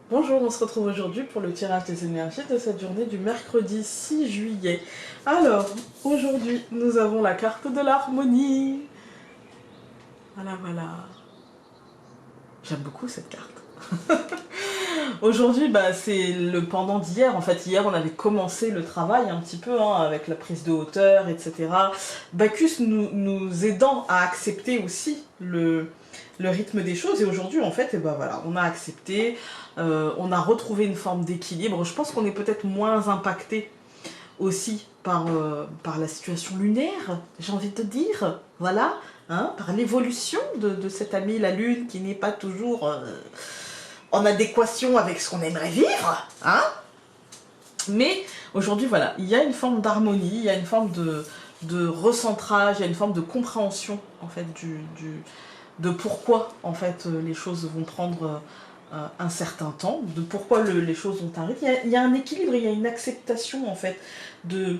Bonjour, on se retrouve aujourd'hui pour le tirage des énergies de cette journée du mercredi 6 juillet. Alors, aujourd'hui, nous avons la carte de l'harmonie. Voilà, voilà. J'aime beaucoup cette carte. Aujourd'hui, c'est le pendant d'hier. En fait, hier, on avait commencé le travail un petit peu avec la prise de hauteur, etc. Bacchus nous aidant à accepter aussi le rythme des choses. Et aujourd'hui, en fait, voilà, on a accepté, on a retrouvé une forme d'équilibre. Je pense qu'on est peut-être moins impacté aussi par la situation lunaire, j'ai envie de te dire. Voilà, par l'évolution de cette amie, la Lune, qui n'est pas toujours en adéquation avec ce qu'on aimerait vivre. Mais aujourd'hui, voilà, il y a une forme d'harmonie, il y a une forme de recentrage, il y a une forme de compréhension, en fait, de pourquoi en fait les choses vont prendre un certain temps, de pourquoi les choses ont un rythme. Il y a un équilibre, il y a une acceptation en fait de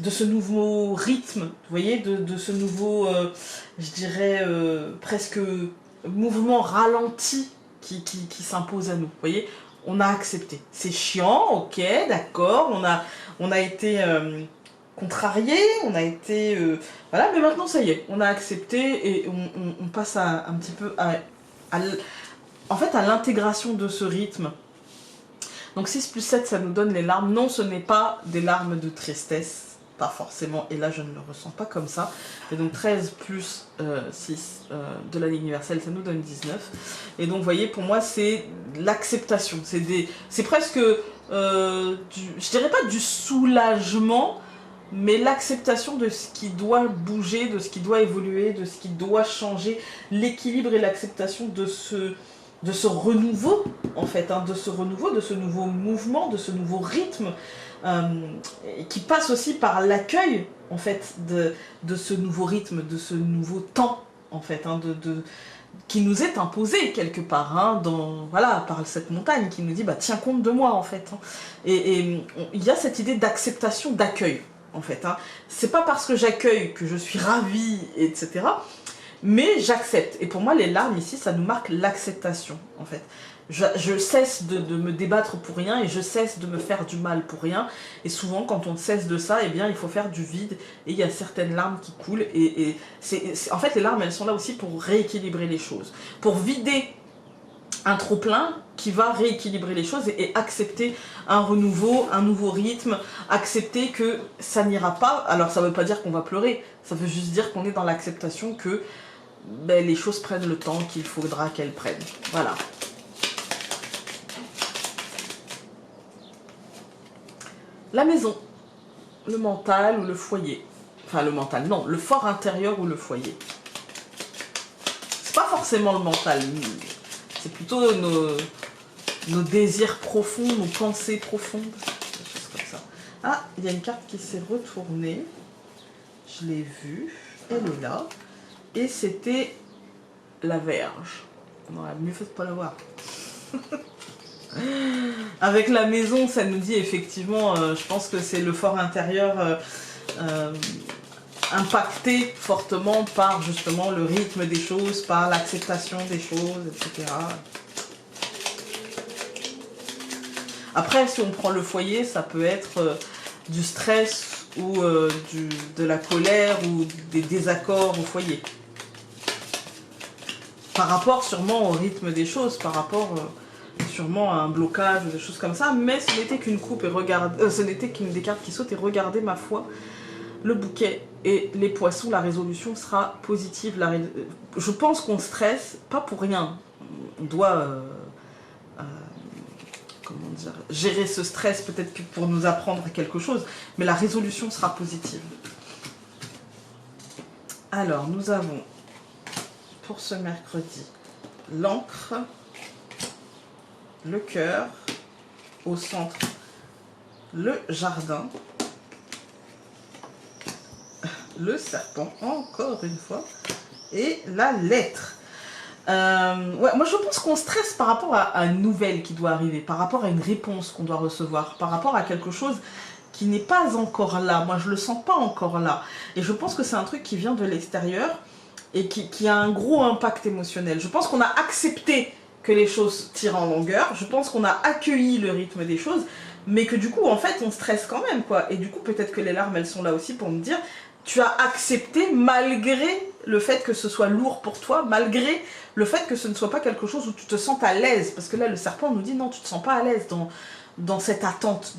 ce nouveau rythme, vous voyez, de ce nouveau, je dirais, presque mouvement ralenti qui s'impose à nous, vous voyez. On a accepté. C'est chiant, ok, d'accord, on a été contrarié, on a été... voilà, mais maintenant ça y est, on a accepté et on passe un petit peu en fait, à l'intégration de ce rythme. Donc 6 plus 7, ça nous donne les larmes. Non, ce n'est pas des larmes de tristesse, pas forcément, et là je ne le ressens pas comme ça. Et donc 13 plus 6 de la ligne universelle, ça nous donne 19. Et donc vous voyez, pour moi c'est l'acceptation, c'est presque, je dirais pas du soulagement, mais l'acceptation de ce qui doit bouger, de ce qui doit évoluer, de ce qui doit changer, l'équilibre et l'acceptation de ce renouveau, en fait, de ce renouveau, de ce nouveau mouvement, de ce nouveau rythme, qui passe aussi par l'accueil, en fait, de ce nouveau rythme, de ce nouveau temps, en fait, qui nous est imposé quelque part, voilà, par cette montagne qui nous dit, tiens compte de moi, en fait. Et il y a cette idée d'acceptation, d'accueil, en fait. C'est pas parce que j'accueille que je suis ravie, etc., mais j'accepte. Et pour moi, les larmes ici, ça nous marque l'acceptation, en fait. Je cesse de me débattre pour rien et je cesse de me faire du mal pour rien. Et souvent, quand on cesse de ça, eh bien, il faut faire du vide. Et il y a certaines larmes qui coulent. Et en fait, les larmes, elles sont là aussi pour rééquilibrer les choses. Pour vider un trop-plein qui va rééquilibrer les choses et accepter un renouveau, un nouveau rythme, accepter que ça n'ira pas. Alors, ça ne veut pas dire qu'on va pleurer. Ça veut juste dire qu'on est dans l'acceptation que les choses prennent le temps qu'il faudra qu'elles prennent. Voilà. La maison, le mental ou le foyer. Enfin, le mental, non, le fort intérieur ou le foyer. C'est pas forcément le mental, c'est plutôt nos désirs profonds, nos pensées profondes, des choses comme ça. Ah, il y a une carte qui s'est retournée. Je l'ai vue, elle est là. Et c'était la Vierge. Non, mieux fait de pas la voir. Avec la maison, ça nous dit effectivement, je pense que c'est le fort intérieur impacté fortement par justement le rythme des choses, par l'acceptation des choses, etc. Après, si on prend le foyer, ça peut être du stress ou de la colère ou des désaccords au foyer. Par rapport sûrement au rythme des choses, par rapport sûrement à un blocage ou des choses comme ça, mais ce n'était qu'une coupe et ce n'était qu'une des cartes qui saute et regardez ma foi, le bouquet et les poissons, la résolution sera positive. Je pense qu'on stresse, pas pour rien. On doit comment dire, gérer ce stress peut-être pour nous apprendre quelque chose, mais la résolution sera positive. Alors, nous avons pour ce mercredi l'encre, le cœur, au centre le jardin, le serpent, encore une fois, et la lettre. Ouais, moi je pense qu'on stresse par rapport à une nouvelle qui doit arriver, par rapport à une réponse qu'on doit recevoir, par rapport à quelque chose qui n'est pas encore là. Moi je le sens pas encore là. Et je pense que c'est un truc qui vient de l'extérieur et qui a un gros impact émotionnel. Je pense qu'on a accepté que les choses tirent en longueur, je pense qu'on a accueilli le rythme des choses, mais que du coup, en fait, on stresse quand même, quoi. Et du coup, peut-être que les larmes, elles sont là aussi pour me dire, tu as accepté malgré le fait que ce soit lourd pour toi, malgré le fait que ce ne soit pas quelque chose où tu te sens à l'aise. Parce que là, le serpent nous dit, non, tu te sens pas à l'aise dans cette attente.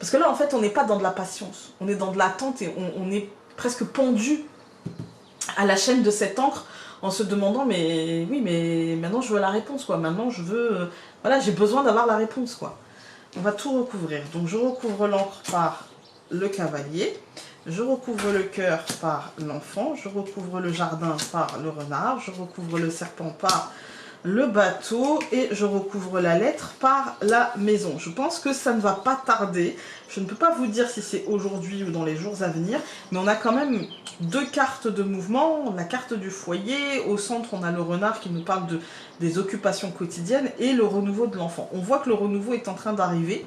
Parce que là, en fait, on n'est pas dans de la patience. On est dans de l'attente et on est presque pendu à la chaîne de cette encre en se demandant, mais oui, mais maintenant je veux la réponse, quoi. Maintenant, je veux... voilà, j'ai besoin d'avoir la réponse, quoi. On va tout recouvrir. Donc, je recouvre l'encre par le cavalier. Je recouvre le cœur par l'enfant. Je recouvre le jardin par le renard. Je recouvre le serpent par le bateau. Et je recouvre la lettre par la maison. Je pense que ça ne va pas tarder. Je ne peux pas vous dire si c'est aujourd'hui ou dans les jours à venir. Mais on a quand même 2 cartes de mouvement. La carte du foyer. Au centre, on a le renard qui nous parle des occupations quotidiennes. Et le renouveau de l'enfant. On voit que le renouveau est en train d'arriver.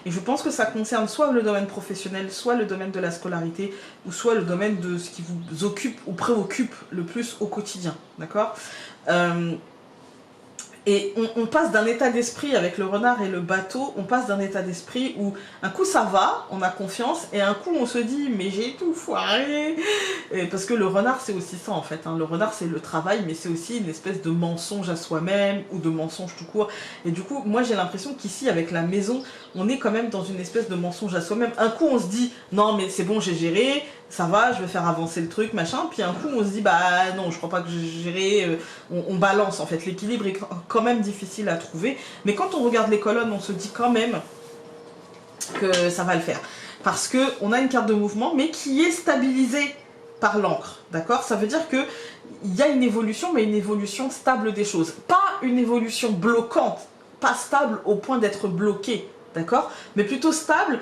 Et je pense que ça concerne soit le domaine professionnel, soit le domaine de la scolarité, ou soit le domaine de ce qui vous occupe ou préoccupe le plus au quotidien. D'accord ? Et on passe d'un état d'esprit avec le renard et le bateau, on passe d'un état d'esprit où un coup ça va, on a confiance, et un coup on se dit mais j'ai tout foiré. Et parce que le renard c'est aussi ça en fait, hein. Le renard c'est le travail, mais c'est aussi une espèce de mensonge à soi-même ou de mensonge tout court. Et du coup moi j'ai l'impression qu'ici avec la maison, on est quand même dans une espèce de mensonge à soi-même. Un coup on se dit non mais c'est bon j'ai géré, ça va, je vais faire avancer le truc, machin. Puis un coup, on se dit, bah non, je crois pas que j'ai géré. On balance, en fait. L'équilibre est quand même difficile à trouver. Mais quand on regarde les colonnes, on se dit quand même que ça va le faire. Parce qu'on a une carte de mouvement, mais qui est stabilisée par l'encre. D'accord ? Ça veut dire qu'il y a une évolution, mais une évolution stable des choses. Pas une évolution bloquante, pas stable au point d'être bloquée. D'accord ? Mais plutôt stable,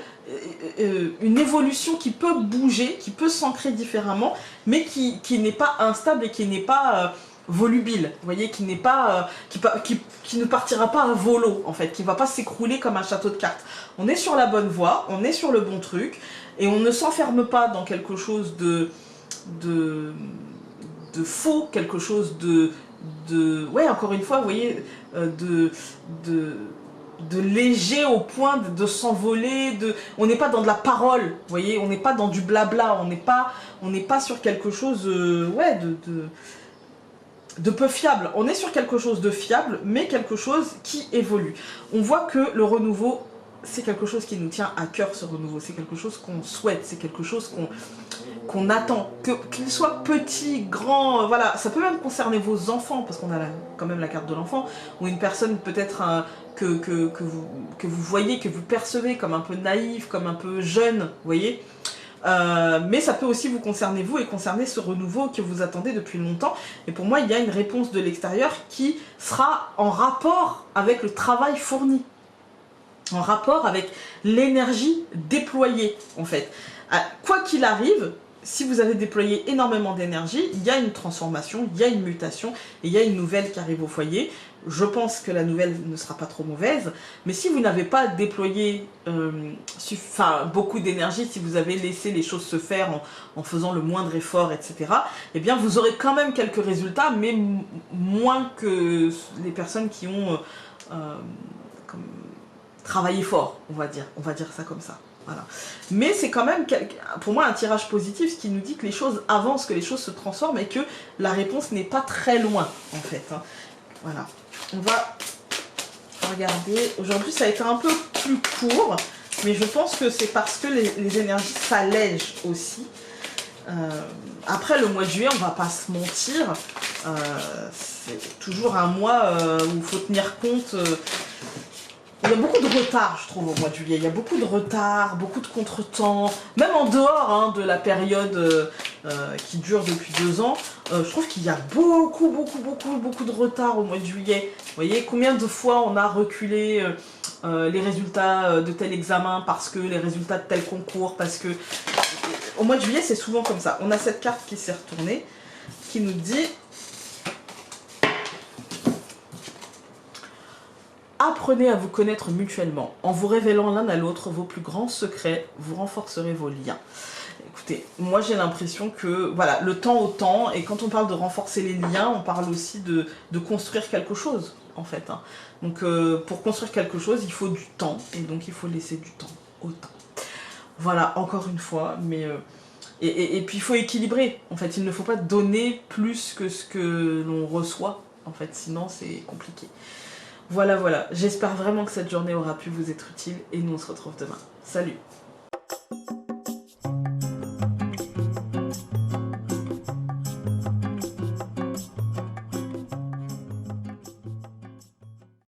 une évolution qui peut bouger, qui peut s'ancrer différemment, mais qui n'est pas instable et qui n'est pas volubile. Vous voyez, qui n'est pas, qui ne partira pas à volo, en fait, qui ne va pas s'écrouler comme un château de cartes. On est sur la bonne voie, on est sur le bon truc, et on ne s'enferme pas dans quelque chose de faux, quelque chose ouais, encore une fois, vous voyez, de léger au point de s'envoler, on n'est pas dans de la parole, vous voyez, on n'est pas dans du blabla, on n'est pas sur quelque chose ouais, de peu fiable. On est sur quelque chose de fiable, mais quelque chose qui évolue. On voit que le renouveau, c'est quelque chose qui nous tient à cœur, ce renouveau, c'est quelque chose qu'on souhaite, c'est quelque chose qu'on attend, qu'il soit petit, grand, voilà, ça peut même concerner vos enfants, parce qu'on a quand même la carte de l'enfant, ou une personne peut-être que vous voyez, que vous percevez comme un peu naïf, comme un peu jeune, vous voyez, mais ça peut aussi vous concerner vous et concerner ce renouveau que vous attendez depuis longtemps. Et pour moi, il y a une réponse de l'extérieur qui sera en rapport avec le travail fourni, en rapport avec l'énergie déployée, en fait. Quoi qu'il arrive, si vous avez déployé énormément d'énergie, il y a une transformation, il y a une mutation, et il y a une nouvelle qui arrive au foyer. Je pense que la nouvelle ne sera pas trop mauvaise, mais si vous n'avez pas déployé beaucoup d'énergie, si vous avez laissé les choses se faire en faisant le moindre effort, etc., eh bien vous aurez quand même quelques résultats, mais moins que les personnes qui ont travaillé fort, on va dire ça comme ça. Voilà. Mais c'est quand même pour moi un tirage positif, ce qui nous dit que les choses avancent, que les choses se transforment et que la réponse n'est pas très loin en fait, hein. Voilà, on va regarder. Aujourd'hui ça a été un peu plus court, mais je pense que c'est parce que les énergies s'allègent aussi. Après le mois de juillet, on va pas se mentir, c'est toujours un mois où il faut tenir compte. Il y a beaucoup de retard, je trouve, au mois de juillet. Il y a beaucoup de retard, beaucoup de contretemps, même en dehors hein, de la période qui dure depuis 2 ans. Je trouve qu'il y a beaucoup de retard au mois de juillet. Vous voyez, combien de fois on a reculé les résultats de tel examen parce que les résultats de tel concours, parce que... Au mois de juillet, c'est souvent comme ça. On a cette carte qui s'est retournée, qui nous dit... Apprenez à vous connaître mutuellement. En vous révélant l'un à l'autre vos plus grands secrets, vous renforcerez vos liens. Écoutez, moi j'ai l'impression que, voilà, le temps au temps, et quand on parle de renforcer les liens, on parle aussi de construire quelque chose. en fait. Hein. Donc pour construire quelque chose, il faut du temps, et donc il faut laisser du temps au temps. Voilà, encore une fois, mais... et puis il faut équilibrer, en fait, il ne faut pas donner plus que ce que l'on reçoit, en fait, sinon c'est compliqué. Voilà, voilà, j'espère vraiment que cette journée aura pu vous être utile, et nous on se retrouve demain. Salut!